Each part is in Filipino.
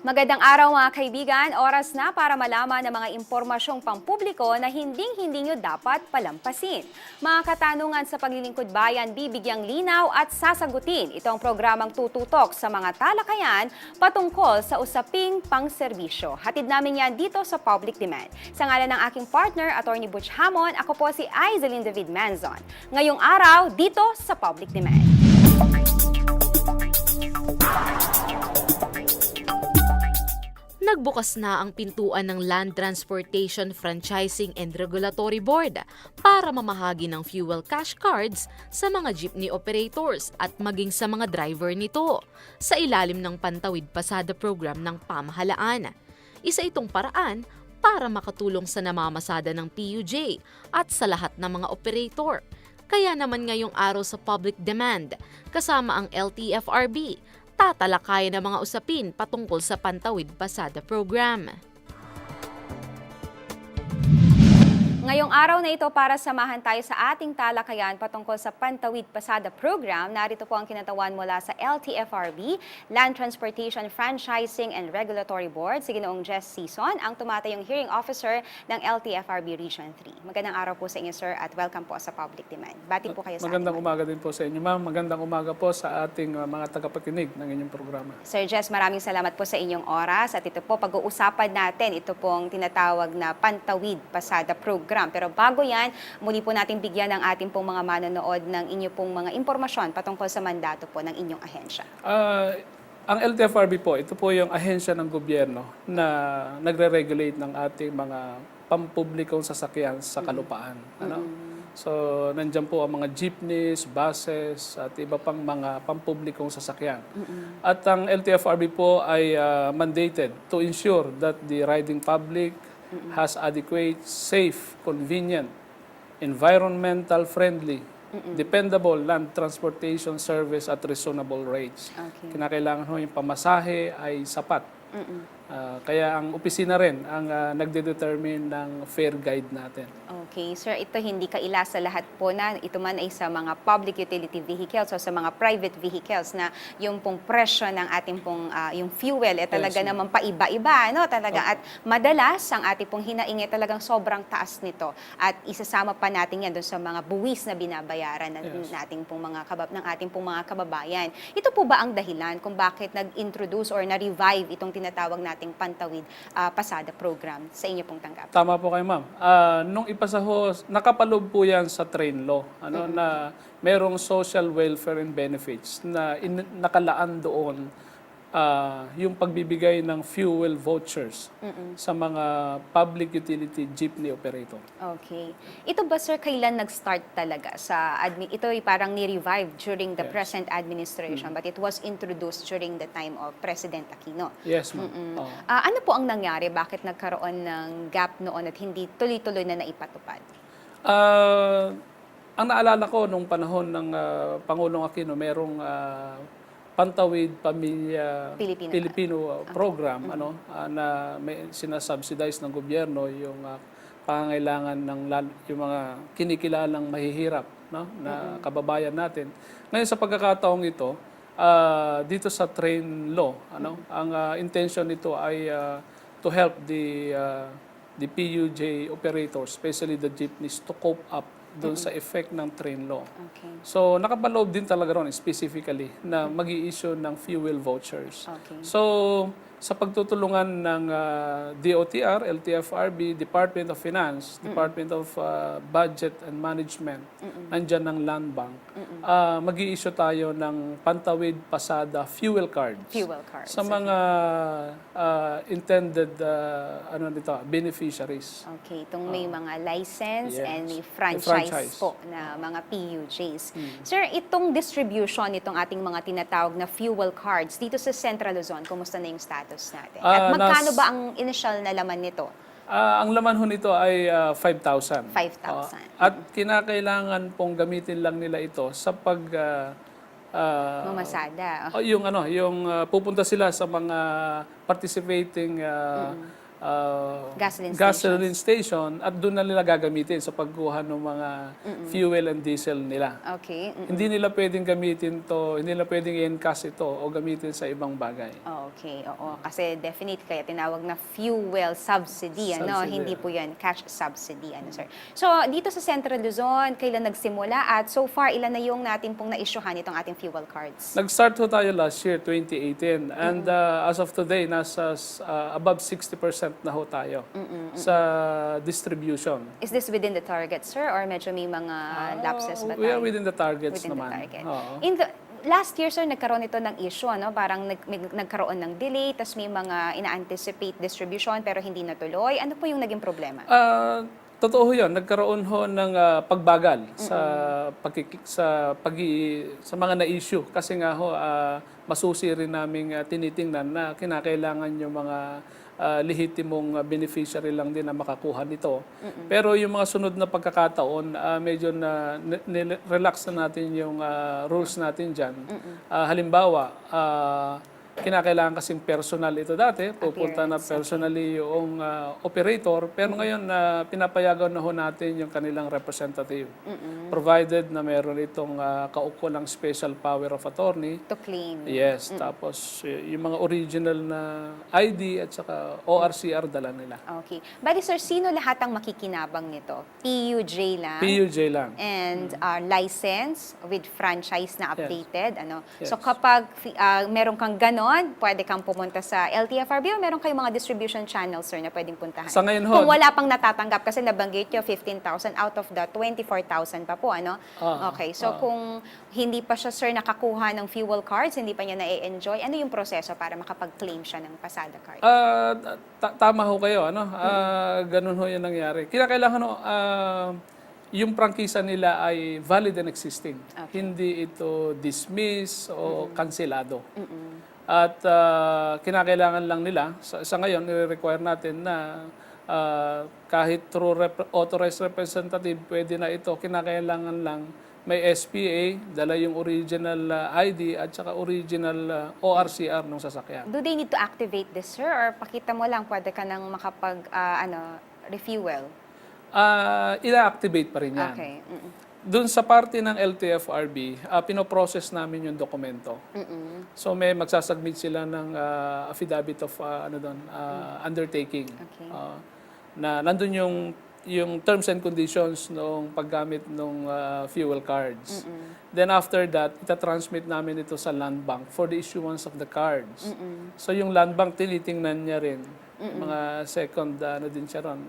Magandang araw mga kaibigan, oras na para malaman ng mga impormasyong pampubliko na hinding-hindi nyo dapat palampasin. Mga katanungan sa paglilingkod bayan, bibigyang linaw at sasagutin. Ito ang programang tututok sa mga talakayan patungkol sa usaping pangserbisyo. Hatid namin yan dito sa Public Demand. Sa ngalan ng aking partner, Attorney Butch Hamon, ako po si Aizelyn David Manzon. Ngayong araw, dito sa Public Demand. Nagbukas na ang pintuan ng Land Transportation Franchising and Regulatory Board para mamahagi ng fuel cash cards sa mga jeepney operators at maging sa mga driver nito sa ilalim ng Pantawid Pasada program ng pamahalaan. Isa itong paraan para makatulong sa namamasada ng PUJ at sa lahat ng mga operator. Kaya naman ngayong araw sa Public Demand, kasama ang LTFRB, tatalakayan ng mga usapin patungkol sa Pantawid Pasada program. Ngayong araw na ito para samahan tayo sa ating talakayan patungkol sa Pantawid Pasada program. Narito po ang kinatawan mula sa LTFRB, Land Transportation Franchising and Regulatory Board, si Ginoong Jess Sison, ang tumatayong hearing officer ng LTFRB Region 3. Magandang araw po sa inyo, sir, at welcome po sa Public Demand. Bati po kayo sa Magandang umaga din po sa inyo, ma'am. Magandang umaga po sa ating mga tagapakinig ng inyong programa. Sir Jess, maraming salamat po sa inyong oras at ito po pag-uusapan natin, ito pong tinatawag na Pantawid Pasada program. Pero bago yan, muli po natin bigyan ng ating pong mga manonood ng inyo pong mga impormasyon patungkol sa mandato po ng inyong ahensya. Ang LTFRB po, ito po yung ahensya ng gobyerno na nagre-regulate ng ating mga pampublikong sasakyan sa kalupaan. Ano? So, nandyan po ang mga jeepneys, buses, at iba pang mga pampublikong sasakyan. At ang LTFRB po ay mandated to ensure that the riding public has adequate, safe, convenient, environmental friendly, dependable land transportation service at reasonable rates. Okay. Kinakailangan ho yung pamasahe ay sapat. Kaya ang opisina rin ang nagde-determine ng fare guide natin. Okay, sir, ito hindi kaila sa lahat po na ito man ay sa mga public utility vehicles o sa mga private vehicles na yung pong presyo ng ating pong yung fuel talaga Yes, naman paiba-iba, no? Talaga at madalas ang ating pong hinaing talagang sobrang taas nito at isasama pa natin yan doon sa mga buwis na binabayaran ng ating pong ng ating pong mga kababayan. Ito po ba ang dahilan kung bakit nag-introduce or na-revive itong tinatawag nating Pantawid Pasada program sa inyo pong tanggapan? Tama po kayo, ma'am. Nung ipasa ho, nakapaloob po yan sa train law, na merong social welfare and benefits na nakalaan doon yung pagbibigay ng fuel vouchers sa mga public utility jeepney operator. Okay. Ito ba, sir, kailan nag-start talaga sa ito ay parang ni-revive during the present administration but it was introduced during the time of President Aquino. Yes, ma'am. Ano po ang nangyari? Bakit nagkaroon ng gap noon at hindi tuloy-tuloy na naipatupad? Ang naalala ko nung panahon ng Pangulong Aquino, merong Pantawid Pamilya Pilipino program na may sinasubsidize ng gobyerno yung pangangailangan ng yung mga kinikilalang mahihirap na kababayan natin. Ngayon sa pagkakataong ito, dito sa train law, ang intention nito ay to help the PUJ operators, especially the jeepneys, to cope up doon sa effect ng train law. Okay. So, nakapaloob din talaga ron specifically na mag-i-issue ng fuel vouchers. Okay. So, sa pagtutulungan ng DOTR, LTFRB, Department of Finance, Department of Budget and Management, nandyan ng Land Bank, mag-i-issue tayo ng Pantawid Pasada fuel cards. Fuel cards. Sa mga intended beneficiaries. Okay, itong may mga license Yes. and may Franchise. franchise po na mga PUJs. Sir, itong distribution itong ating mga tinatawag na fuel cards dito sa Central Luzon, kumusta na yung status natin? At magkano ba ang initial na laman nito? Ang laman ho nito ay 5,000. 5,000. At kinakailangan pong gamitin lang nila ito sa Mamasada. yung pupunta sila sa mga participating Gasoline station at doon na nila gagamitin sa pagkuha ng mga fuel and diesel nila. Okay. Hindi nila pwedeng gamitin to, hindi nila pwedeng i-encash ito o gamitin sa ibang bagay. Okay, oo. Kasi definite kaya tinawag na fuel subsidy, ano? Subsidy. Hindi po yan cash subsidy, ano, sir? So, dito sa Central Luzon, kailan nagsimula at so far, ilan na yung natin pong na-issuehan itong ating fuel cards? Nag-start ho tayo last year, 2018. And as of today, nasa above 60% na ho tayo sa distribution. Is this within the target, sir? Or medyo may mga lapses ba We are tayo? within the targets Within naman. the target. Oo. Last year, sir, nagkaroon ito ng issue, ano? Parang nagkaroon ng delay, tapos may mga ina-anticipate distribution pero hindi natuloy. Ano po yung naging problema? Totoo yun, nagkaroon ho ng pagbagal sa mga na-issue. Kasi nga ho, masusi rin naming tinitingnan na kinakailangan yung mga lehitimong beneficiary lang din na makakuha nito. Pero yung mga sunod na pagkakataon, medyo relax na natin yung rules natin dyan. Halimbawa, kinakailangan kasing personal ito dati, pupunta na personally yung operator, pero ngayon pinapayagan na ho natin yung kanilang representative. Provided na meron itong kaukulang special power of attorney. To claim. Yes, tapos yung mga original na ID at saka ORCR dala nila. Okay. Bali, sir, sino lahat ang makikinabang nito? PUJ lang? PUJ lang. And license with franchise na updated. Ano? Yes. So kapag meron kang ganon, pwede kang pumunta sa LTFRB o meron kayong mga distribution channels, sir, na pwedeng puntahan? Sa ngayon ho, Kung wala pang natatanggap, kasi nabanggit nyo 15,000 out of the 24,000 pa po, ano? Okay, so kung hindi pa siya, sir, nakakuha ng fuel cards, hindi pa niya na-enjoy, ano yung proseso para makapag-claim siya ng pasada card? tama ho kayo, ano? Ganun ho yung nangyari. Kinakailangan ho, yung prangkisa nila ay valid and existing. Hindi ito dismiss o kanselado. At kinakailangan lang nila, sa ngayon, nire-require natin na kahit through authorized representative, pwede na ito. Kinakailangan lang may SPA, dala yung original ID at saka original ORCR ng sasakyan. Do they need to activate this, sir? Or pakita mo lang, pwede ka nang refuel? Ina-activate pa rin yan. Okay. Doon sa parte ng LTFRB, pinoprocess namin yung dokumento. So may magsasubmit sila ng affidavit of undertaking. Okay. Na nandun yung terms and conditions ng paggamit ng fuel cards. Then after that, itatransmit namin ito sa Land Bank for the issuance of the cards. So yung Land Bank, tinitingnan niya rin. Mga second, din siya ron,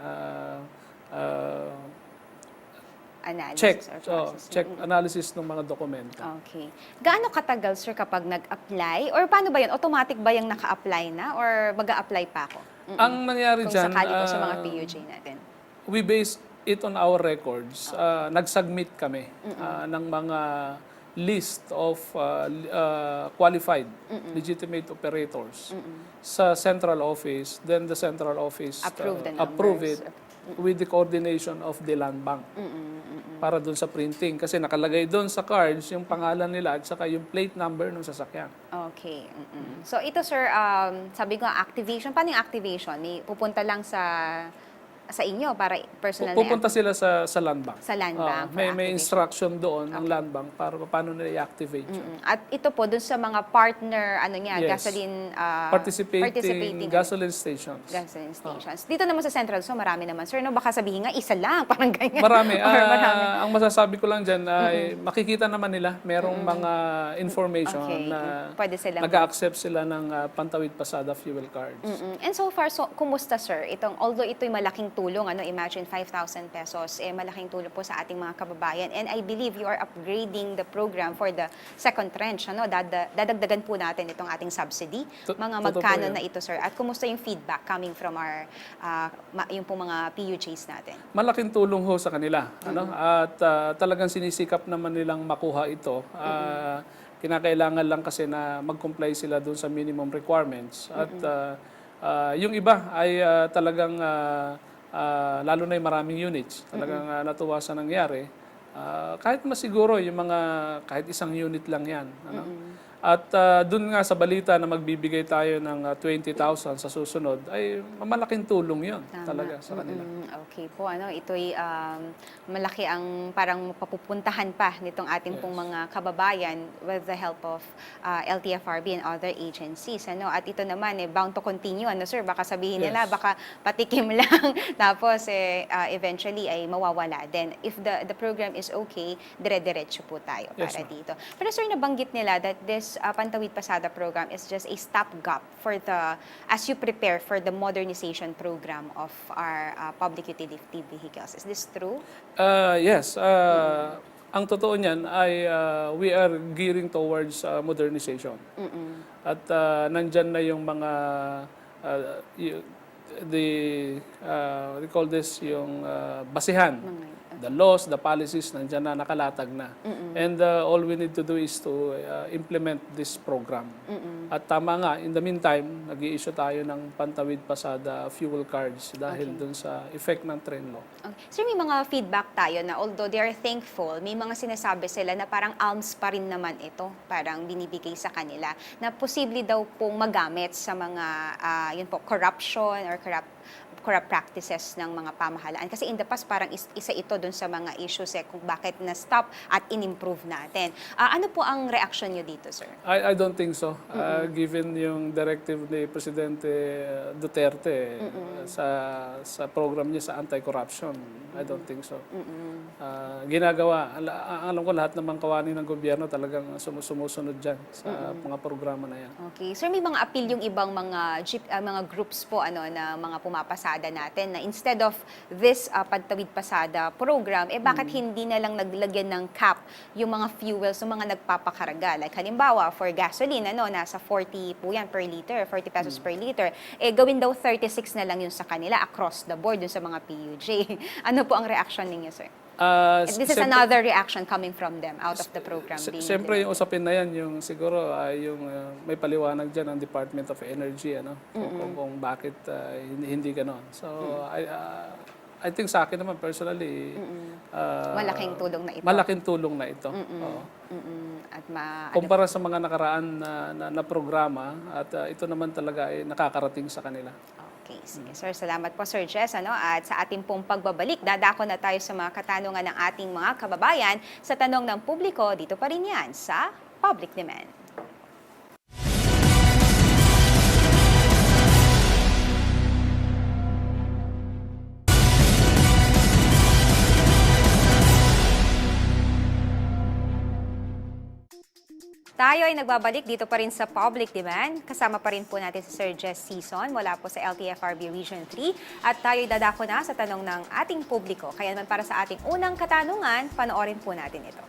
Analysis or process. check analysis ng mga dokumento. Okay. Gaano katagal, sir, kapag nag-apply? Or paano ba yun? Automatic ba yung naka-apply na? Or mag-a-apply pa ako? Ang nangyari Kung dyan, sakali po sa mga PUJ natin. we base it on our records. Nag-submit kami ng mga list of qualified legitimate operators sa central office. Then the central office approve it with the coordination of the Land Bank para dun sa printing. Kasi nakalagay dun sa cards yung pangalan nila at saka yung plate number ng sasakyan. Okay. So ito, sir, sabi ko, activation. Paano yung activation? Pupunta lang sa inyo para personal Pupunta sila sa Land Bank. Sa Land Bank for may activation. instruction doon ng Land Bank para paano nila i-activate yun. At ito po, dun sa mga partner, Yes. gasoline, Participating gasoline stations. gasoline stations. Dito naman sa Central, so marami naman. Sir, no, baka sabihin nga, isa lang, parang ganyan. Marami. Or marami. Ang masasabi ko lang dyan ay makikita naman nila merong mga information Okay. na Pwede silang nag-accept sila ng Pantawid Pasada fuel cards. And so far, kumusta, sir? Although ito'y malaking tulong, imagine 5,000 pesos, malaking tulong po sa ating mga kababayan. And I believe you are upgrading the program for the second tranche, dadagdagan po natin itong ating subsidy. Mga Totoo magkano po yan. na ito, sir? At kumusta yung feedback coming from our, yung po mga PUJs natin? Malaking tulong ho sa kanila. At talagang sinisikap naman nilang makuha ito. Kinakailangan lang kasi na mag-comply sila dun sa minimum requirements. At yung iba ay talagang lalo na yung maraming units, talagang natuwa sa nangyari. Kahit masiguro yung mga kahit isang unit lang yan. At dun nga sa balita na magbibigay tayo ng 20,000 sa susunod, ay malaking tulong yun talaga sa kanila. Okay po, ito'y malaki ang parang papupuntahan pa nitong ating pong mga kababayan with the help of LTFRB and other agencies. At ito naman, bound to continue, sir? Baka sabihin nila, baka patikim lang, tapos eventually ay mawawala din. If the program is okay, dire-diretso po tayo para dito. Pero sir, nabanggit nila that this Pantawid Pasada program is just a stopgap for as you prepare for the modernization program of our public utility vehicles. Is this true? Yes. Ang totoo niyan ay we are gearing towards modernization. At nandyan na yung mga we call this yung basihan. The laws, the policies, nandiyan na, nakalatag na. And all we need to do is to implement this program. At tama nga, in the meantime, nag-i-issue tayo ng Pantawid Pasada fuel cards dahil dun sa effect ng train law. Okay. Sir, may mga feedback tayo na although they are thankful, may mga sinasabi sila na parang alms pa rin naman ito, parang binibigay sa kanila, na posible daw pong magamit sa mga yun po, corruption or corrupt practices ng mga pamahalaan. Kasi in the past, parang isa ito dun sa mga issues kung bakit na-stop at in-improve natin. Ano po ang reaction nyo dito, sir? I don't think so. Given yung directive ni Presidente Duterte sa program niya sa anti-corruption, I don't think so. Ginagawa, alam ko lahat ng mga kawani ng gobyerno talagang sumusunod dyan sa mga programa na yan. Okay. Sir, may mga appeal yung ibang mga groups po na mga pumapasada natin na instead of this Pantawid Pasada program, bakit hindi na lang naglagyan ng cap yung mga fuels ng mga nagpapakarga? Like halimbawa, for gasoline, nasa 40 po yan per liter, 40 pesos per liter. Gawin daw 36 na lang yun sa kanila across the board dun sa mga PUJ. Ano po ang reaction ninyo, sir? This is another reaction coming from them out of the program. Siyempre, yung usapin na yan, yung siguro yung may paliwanag dyan ang Department of Energy, kung bakit hindi ganon. So, I think sa akin naman personally, malaking tulong na ito. Malaking tulong na ito. At kumpara sa mga nakaraan na programa, at ito naman talaga ay nakakarating sa kanila. Okay, sige. Sir, salamat po, Sir Jess. At sa ating pong pagbabalik, dadako na tayo sa mga katanungan ng ating mga kababayan sa tanong ng publiko. Dito pa rin yan sa Public Demand. Tayo ay nagbabalik dito pa rin sa Public Demand. Kasama pa rin po natin si Sir Jess Sison mula po sa LTFRB Region 3. At tayo ay dadako na sa tanong ng ating publiko. Kaya naman para sa ating unang katanungan, panoorin po natin ito.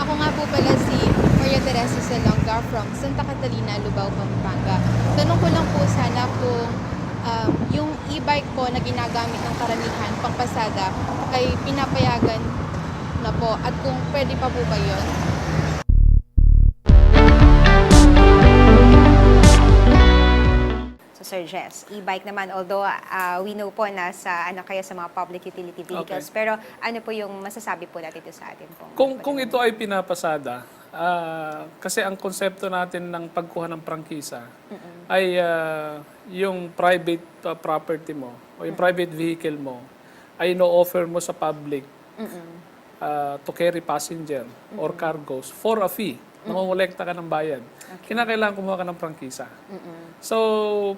Ako nga po pala si Maria Teresa Salonga from Santa Catalina, Lubao, Pampanga. Tanong ko lang po sana kung yung e-bike po na ginagamit ng karamihan pangpasada ay pinapayagan na po at kung pwede pa po ba yun? So Sir Jess, e-bike naman, although we know po na sa kayo sa mga public utility vehicles, pero ano po yung masasabi po natin ito sa atin po? Kung ito ay pinapasada, kasi ang konsepto natin ng pagkuha ng prangkisa ay yung private property mo o yung private vehicle mo ay no-offer mo sa public to carry passenger or cargoes for a fee. Nangongolekta ka ng bayad. Kinakailangan kumuha ka ng prangkisa. So,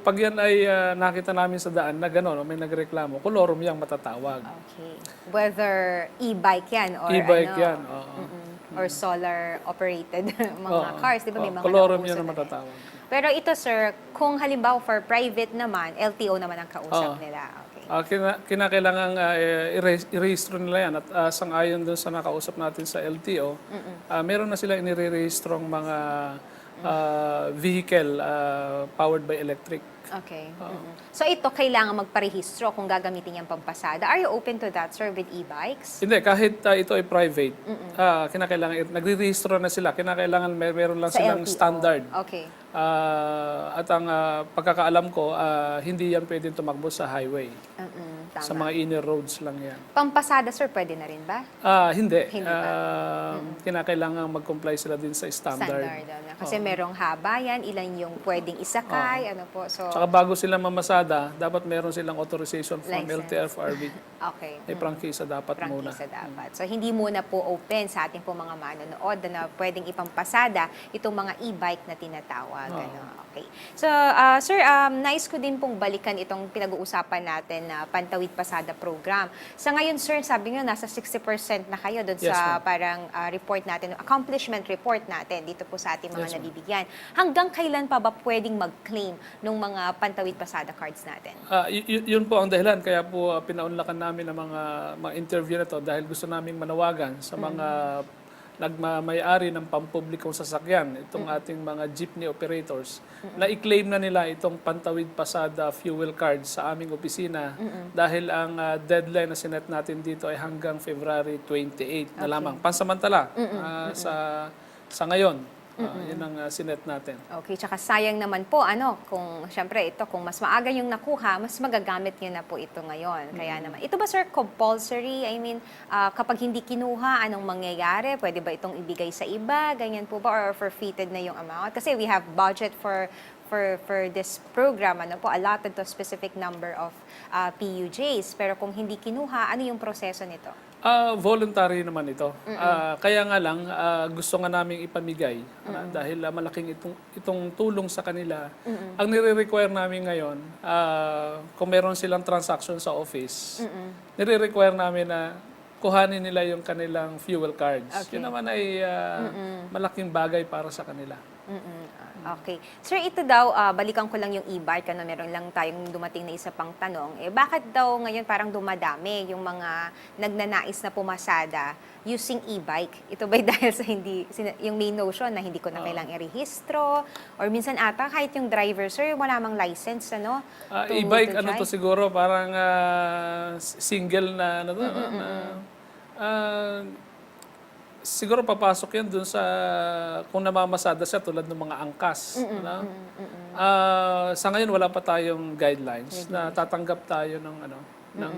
pag yan ay nakita namin sa daan na gano'n, may nagreklamo, kolorum yang matatawag. Okay. Whether e-bike yan or E-bike yan, or solar-operated mga cars. Di ba may mga kolorum nauuso yan na na rin. matatawag. Pero ito, sir, kung halimbawa for private naman, LTO naman ang kausap nila. Okay. Kinakailangan i-rehistro nila yan. At sang-ayon doon sa nakausap natin sa LTO, meron na sila inire-rehistrong mga vehicle powered by electric. Okay. So ito, kailangan magparehistro kung gagamitin yung pampasada. Are you open to that, sir, with e-bikes? Hindi, kahit ito ay private, kinakailangan, nagre-rehistro na sila. Kinakailangan meron lang Sa silang LTO. standard. Okay. At ang pagkakaalam ko, hindi yan pwedeng tumakbo sa highway. Tama. Sa mga inner roads lang yan. Pampasada, sir, pwede na rin ba? Hindi. Hindi pa. Kinakailangan mag-comply sila din sa standard. Kasi merong haba yan, ilan yung pwedeng isakay, ano po. So, Tsaka bago sila mamasada, dapat meron silang authorization from License. LTFRB. okay. May prangkisa dapat muna. Prangkisa dapat. So, hindi muna po open sa ating po mga manonood na pwedeng ipampasada itong mga e-bike na tinatawag. Ano? Okay. So, sir, nais ko din pong balikan itong pinag-uusapan natin na Pantawid Pasada program. Sa ngayon, sir, sabi nyo, nasa 60% na kayo doon Yes, sa ma'am. parang report natin, accomplishment report natin dito po sa ating mga Yes, ma'am. nabibigyan. Hanggang kailan pa ba pwedeng mag-claim ng mga Pantawid Pasada cards natin? Yun po ang dahilan. Kaya po pinaunlakan namin ang mga interview na to dahil gusto naming manawagan sa mga nagmamayari ng pampublikong sasakyan, itong ating mga jeepney operators, na i-claim na nila itong Pantawid Pasada fuel card sa aming opisina dahil ang deadline na sinet natin dito ay hanggang February 28 na lamang. Pansamantala sa ngayon. Yun ang sinet natin. Okay, tsaka sayang naman po, kung syempre ito, kung mas maaga yung nakuha, mas magagamit nyo na po ito ngayon. Kaya naman, ito ba sir, compulsory? I mean, kapag hindi kinuha, anong mangyayari? Pwede ba itong ibigay sa iba? Ganyan po ba? Or forfeited na yung amount? Kasi we have budget for this program, allotted to a specific number of PUJs. Pero kung hindi kinuha, ano yung proseso nito? Voluntary naman ito. Kaya nga lang, gusto nga naming ipamigay dahil malaking itong tulong sa kanila. Ang nire-require namin ngayon, kung meron silang transaction sa office, nire-require namin na kuhanin nila yung kanilang fuel cards. Okay. Yun naman ay malaking bagay para sa kanila. Okay. Sir, ito daw, balikan ko lang yung e-bike, meron lang tayong dumating na isa pang tanong. Bakit daw ngayon parang dumadami yung mga nagnanais na pumasada using e-bike? Ito ba'y dahil sa yung may notion na hindi ko na kailangang i-rehistro? Or minsan ata, kahit yung driver, sir, wala mang license, E-bike, to drive? siguro, parang single na, siguro papasok yan dun sa kung namamasada siya tulad ng mga angkas. Sa ngayon wala pa tayong guidelines na tatanggap tayo ng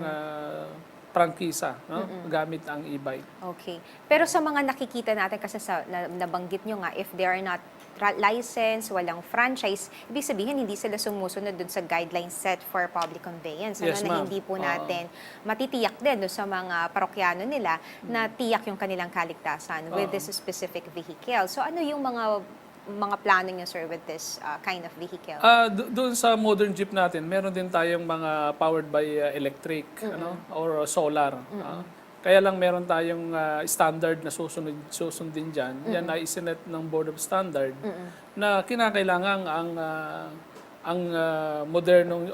prangkisa gamit ang e-bike. Okay. Pero sa mga nakikita natin, kasi nabanggit nyo nga, if they are not license, walang franchise, ibig sabihin hindi sila sumusunod dun sa guidelines set for public conveyance. Yes, na ma'am. hindi po natin matitiyak din dun sa mga parokyano nila na tiyak yung kanilang kaligtasan with this specific vehicle. So ano yung mga plano nyo, sir, with this kind of vehicle? Doon sa modern jeep natin, meron din tayong mga powered by electric or solar. Kaya lang meron tayong standard na susundin dyan. Yan ay isinet ng Board of Standard na kinakailangan ang modernong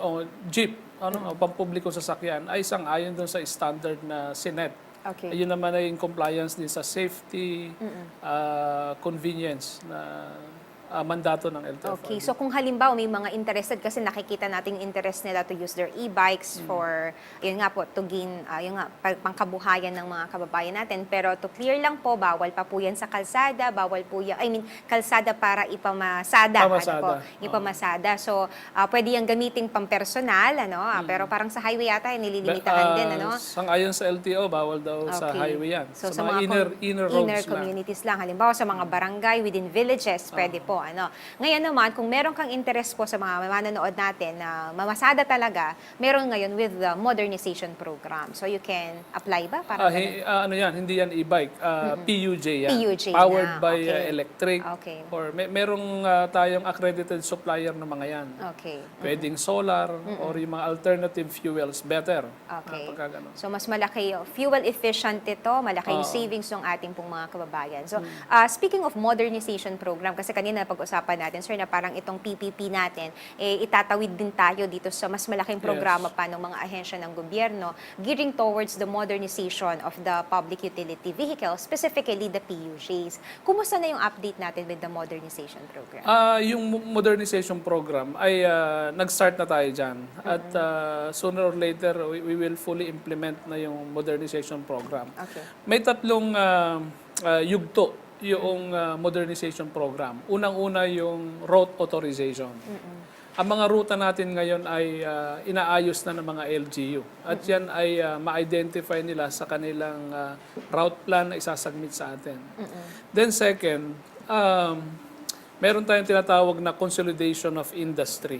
jeep, o pampublikong sasakyan ay sang-ayon doon sa standard na sinet. Okay. Ayun naman ay in compliance din sa safety, convenience na mandato ng LTFRB. Okay, so kung halimbawa may mga interested, kasi nakikita nating interest nila to use their e-bikes for, yun nga po, to gain, pangkabuhayan ng mga kababayan natin. Pero to clear lang po, bawal pa po yan sa kalsada, bawal po yan, kalsada para ipamasada. Ipamasada. So, pwede yan gamiting pampersonal, pero parang sa highway yata, nililimitahan din, Sang-ayon sa LTO, bawal daw sa highway yan. So, sa mga inner roads inner communities lang. Halimbawa, sa mga barangay, within villages, pwede po. Ngayon naman, kung meron kang interest po sa mga manonood natin na mamasada talaga, meron ngayon with the modernization program. So you can apply ba? Para hindi yan e-bike. PUJ yan. PUJ Powered na, by okay. electric. Okay. Or merong tayong accredited supplier ng mga yan. Okay. Pwedeng solar or yung mga alternative fuels, better. Okay. Pagka ganun. So mas malaki, fuel efficient ito, malaki yung savings ng ating pong mga kababayan. So speaking of modernization program, kasi kanina pag-usapan natin, sir, na parang itong PPP natin, itatawid din tayo dito sa mas malaking programa pa ng mga ahensya ng gobyerno gearing towards the modernization of the public utility vehicle, specifically the PUJs. Kumusta na yung update natin with the modernization program? Yung modernization program ay nag-start na tayo dyan. At sooner or later, we will fully implement na yung modernization program. Okay. May tatlong yugto yung modernization program. Unang-una yung route authorization. Ang mga ruta natin ngayon ay inaayos na ng mga LGU. At yan ay ma-identify nila sa kanilang route plan na isasubmit sa atin. Then second, meron tayong tinatawag na consolidation of industry.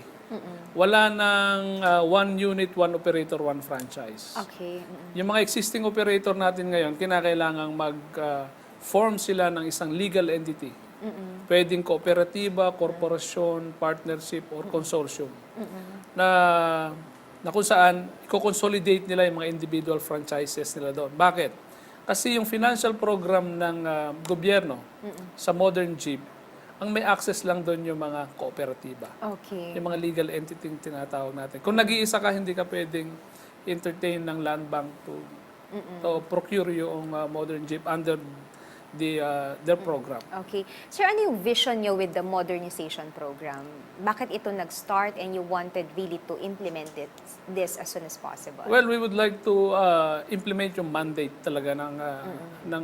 Wala nang one unit, one operator, one franchise. Okay. Yung mga existing operator natin ngayon, kinakailangang mag-form sila ng isang legal entity. Pwedeng kooperatiba, korporasyon, partnership, or consortium. Na kung saan, i-consolidate nila yung mga individual franchises nila doon. Bakit? Kasi yung financial program ng gobyerno sa modern Jeep, ang may access lang doon yung mga kooperatiba. Okay. Yung mga legal entity yung tinatawag natin. Kung nag-iisa ka, hindi ka pwedeng entertain ng land bank to procure yung modern Jeep under their program. Okay. Sir, ano yung vision nyo with the modernization program? Bakit ito nag-start and you wanted really to implement this as soon as possible? Well, we would like to implement yung mandate talaga ng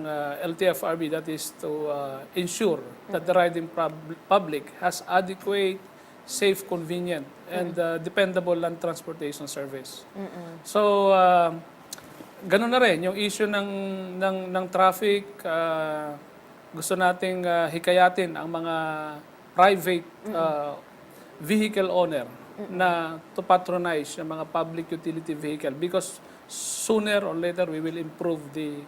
LTFRB, that is to ensure that the riding public has adequate, safe, convenient, and dependable land transportation service. So, ganun na rin yung issue ng traffic. Gusto nating hikayatin ang mga private vehicle owner na to patronize yung mga public utility vehicle because sooner or later we will improve the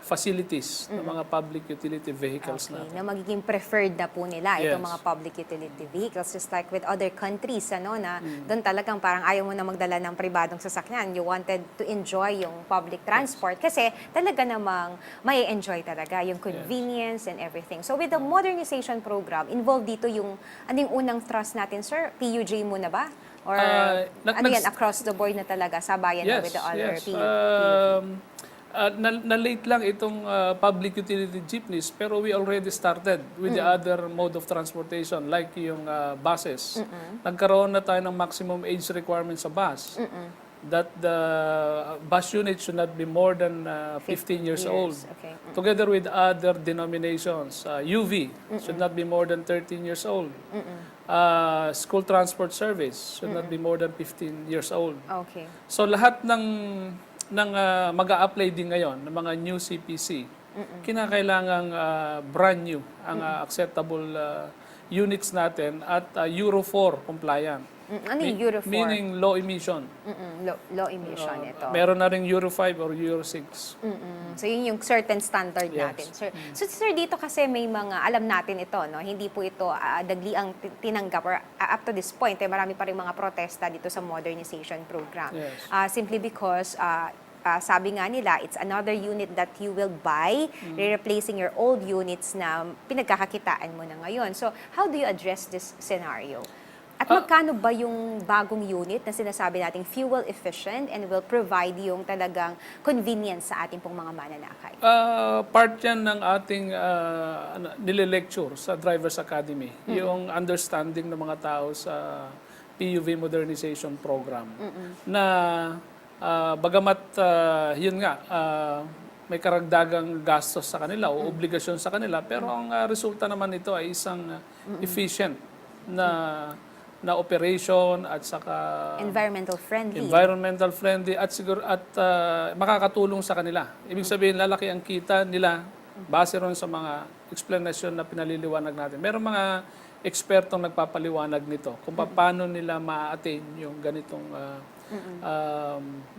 facilities ng mga public utility vehicles Okay, natin. na magiging preferred na po nila itong Yes. mga public utility vehicles, just like with other countries, na doon talagang parang ayaw mo na magdala ng pribadong sasakyan. You wanted to enjoy yung public transport kasi talaga namang may enjoy talaga yung convenience and everything. So with the modernization program, involved dito yung, ano yung unang thrust natin, sir? PUJ muna ba? Or ano yan, across the board na talaga, sabayan na with the other Na-late lang itong public utility jeepneys pero we already started with the other mode of transportation like yung buses. Nagkaroon na tayo ng maximum age requirement sa bus. That the bus unit should not be more than 15 years old. Okay. Together with other denominations. UV should not be more than 13 years old. School transport service should not be more than 15 years old. Okay. So lahat ng mag-a-apply din ngayon ng mga new CPC, kinakailangang brand new ang acceptable units natin at Euro 4 compliant. Ano yung Euro 4? Meaning low emission. Low emission ito. Meron na rin Euro 5 or Euro 6. So yun yung certain standard Yes. natin, sir. So sir, dito kasi may mga, alam natin ito, hindi po ito dagliang tinanggap or up to this point, marami pa rin mga protesta dito sa modernization program. Yes. Simply because sabi nga nila, it's another unit that you will buy, replacing your old units na pinagkakakitaan mo na ngayon. So how do you address this scenario? At magkano ba yung bagong unit na sinasabi nating fuel efficient and will provide yung talagang convenience sa ating pong mga mananakay? Part yan ng ating nile-lecture sa Drivers Academy. Yung understanding ng mga tao sa PUV modernization program. Na bagamat yun nga, may karagdagang gastos sa kanila o obligasyon sa kanila, pero ang resulta naman nito ay isang efficient na operation at saka Environmental friendly. at siguro at makakatulong sa kanila. Ibig sabihin lalaki ang kita nila base ron sa mga explanation na pinaliliwanag natin. Merong mga ekspertong nagpapaliwanag nito kung paano nila ma-attain yung ganitong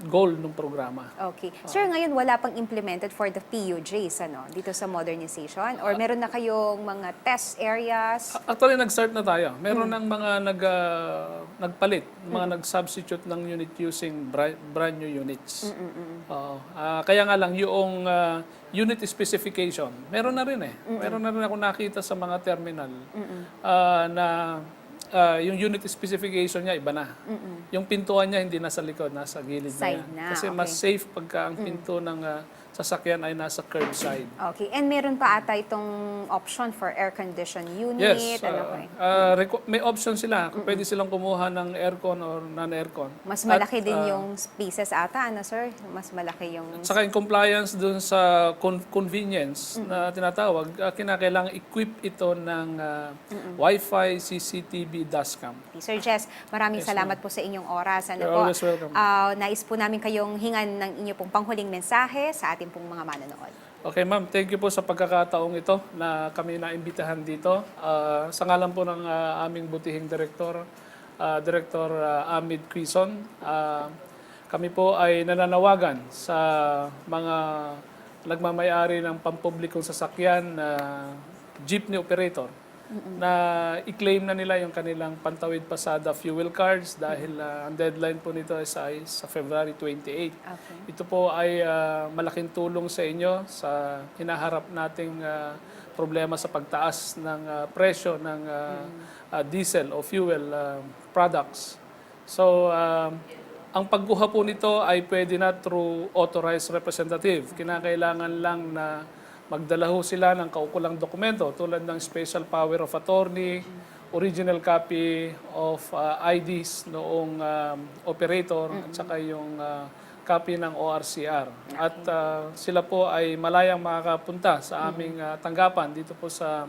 goal ng programa. Okay. Sir, ngayon wala pang implemented for the PUJs dito sa modernization? Or meron na kayong mga test areas? Actually, nag-start na tayo. Meron ng mga nagpalit, mga nag-substitute ng unit using brand new units. Kaya nga lang, yung unit specification, meron na rin eh. Meron na rin ako nakita sa mga terminal na yung unit specification niya iba na. Yung pintuan niya hindi nasa likod, nasa gilid na Side yan. na, Kasi okay. mas safe pagka ang pinto ng sasakyan ay nasa curbside. Okay, and meron pa ata itong option for air-conditioned unit. Yes, may option sila. Pwede silang kumuha ng aircon or non-aircon. Mas malaki din yung spaces ata, ano sir? Mas malaki yung... Saka in compliance dun sa convenience na tinatawag, kinakailangan equip ito ng Wi-Fi, CCTV, dashcam. Sir Jess, maraming salamat po sa inyong oras. Ano You're po, always welcome. Nais po namin kayong hingan ng inyo pong panghuling mensahe sa ating pong mga manonood. Okay ma'am, thank you po sa pagkakataong ito na kami naimbitahan dito. Sa ngalan po ng aming butihing direktor, Director Amid Quizon, kami po ay nananawagan sa mga nagmamayari ng pampublikong sasakyan na jeepney operator na i-claim na nila yung kanilang pantawid pasada fuel cards dahil ang deadline po nito ay sa February 28. Okay. Ito po ay malaking tulong sa inyo sa hinaharap nating problema sa pagtaas ng presyo ng diesel o fuel products. So, ang pagkuha po nito ay pwede na through authorized representative. Kinakailangan lang na magdala ho sila ng kaukulang dokumento tulad ng special power of attorney, original copy of IDs noong operator at saka yung copy ng ORCR. At sila po ay malayang makakapunta sa aming tanggapan dito po sa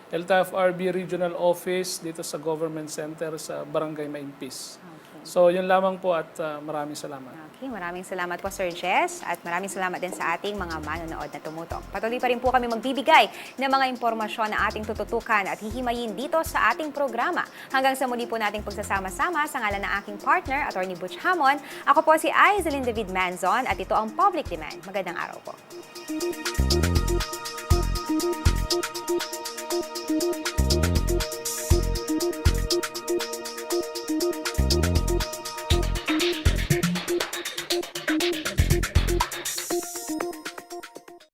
LTFRB Regional Office dito sa Government Center sa Barangay Mainpis. So, yun lamang po at maraming salamat. Okay, maraming salamat po Sir Jess at maraming salamat din sa ating mga manonood na tumutok. Patuloy pa rin po kami magbibigay ng mga impormasyon na ating tututukan at hihimayin dito sa ating programa. Hanggang sa muli po nating pagsasama-sama sa ngalan ng aking partner, Attorney Butch Hamon. Ako po si Aizelyn David Manzon at ito ang Public Demand. Magandang araw po.